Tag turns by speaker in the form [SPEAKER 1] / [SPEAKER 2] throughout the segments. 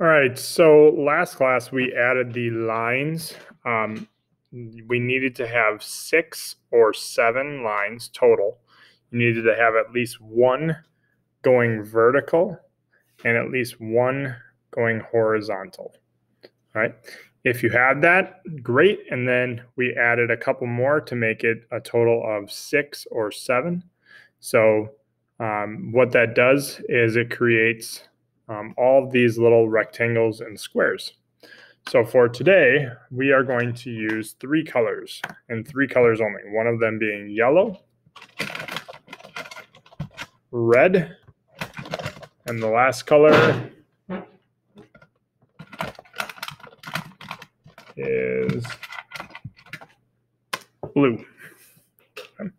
[SPEAKER 1] All right, so last class we added the lines. We needed to have 6 or 7 lines total. You needed to have at least one going vertical and at least one going horizontal. All right, if you had that, great. And then we added a couple more to make it a total of 6 or 7. So what that does is it creates all of these little rectangles and squares. So for today, we are going to use 3 colors, and 3 colors only. One of them being yellow, red, and the last color is blue. Okay.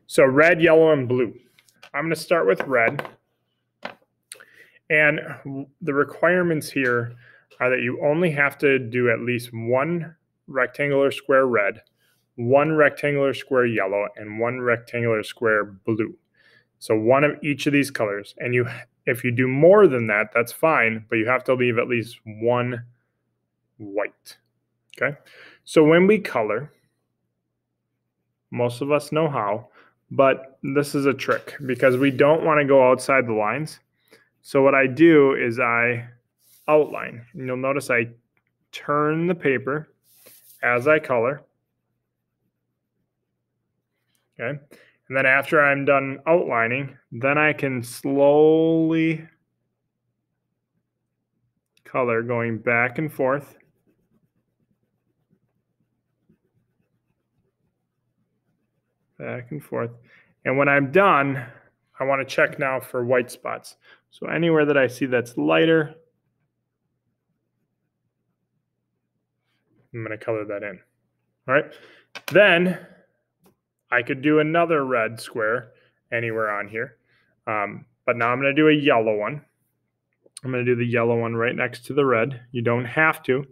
[SPEAKER 1] So red, yellow, and blue. I'm going to start with red. And the requirements here are that you only have to do at least one rectangular square red, one rectangular square yellow, and one rectangular square blue. So one of each of these colors. And if you do more than that, that's fine, but you have to leave at least one white. Okay? So when we color, most of us know how, but this is a trick because we don't want to go outside the lines. So what I do is I outline, and you'll notice I turn the paper as I color. Okay. And then after I'm done outlining, then I can slowly color going back and forth. Back and forth. And when I'm done, I want to check now for white spots. So anywhere that I see that's lighter, I'm going to color that in. All right. Then I could do another red square anywhere on here. But now I'm going to do a yellow one. I'm going to do the yellow one right next to the red. You don't have to.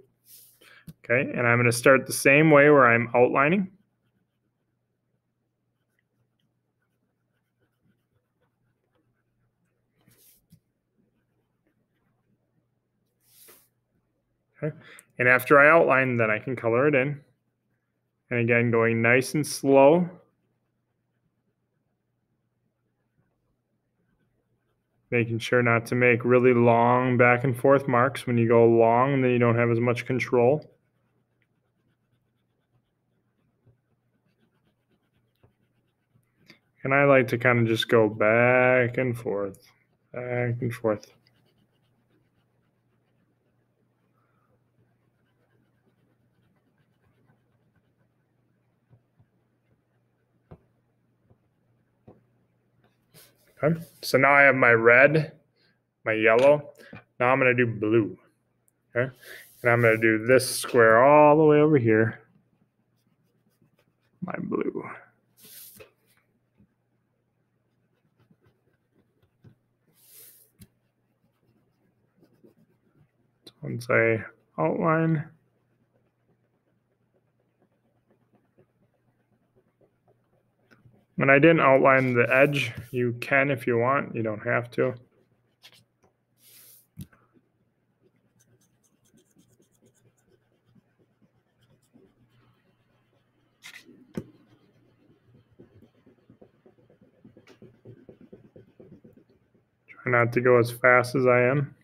[SPEAKER 1] Okay. And I'm going to start the same way where I'm outlining. Okay. And after I outline, then I can color it in. And again, going nice and slow. Making sure not to make really long back and forth marks. When you go long, then you don't have as much control. And I like to kind of just go back and forth, back and forth. Okay, so now I have my red, my yellow. Now I'm going to do blue. Okay, and I'm going to do this square all the way over here. My blue. So once I outline, when I didn't outline the edge, you can if you want. You don't have to. Try not to go as fast as I am.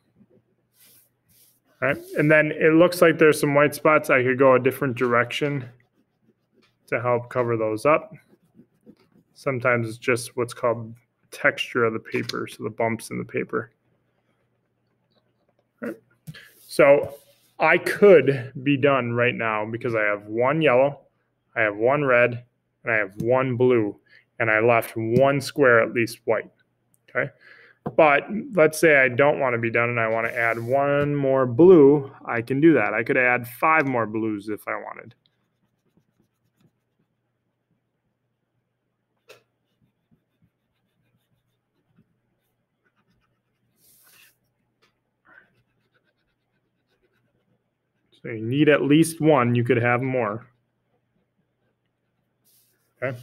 [SPEAKER 1] All right, and then it looks like there's some white spots. I could go a different direction to help cover those up. Sometimes it's just what's called texture of the paper, so the bumps in the paper. Right. So I could be done right now because I have one yellow, I have one red, and I have one blue, and I left one square at least white. Okay. But let's say I don't want to be done and I want to add one more blue, I can do that. I could add 5 more blues if I wanted. So you need at least one. You could have more. Okay.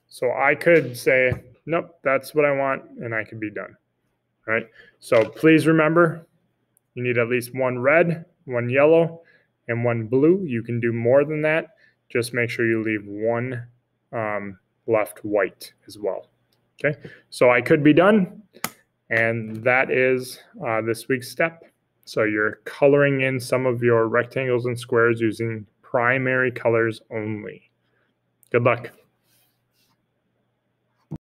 [SPEAKER 1] So I could say, nope, that's what I want, and I could be done. All right. So please remember, You need at least one red, one yellow, and one blue. You can do more than that. Just make sure you leave one left white as well. Okay, so I could be done, and that is this week's step. So you're coloring in some of your rectangles and squares using primary colors only. Good luck.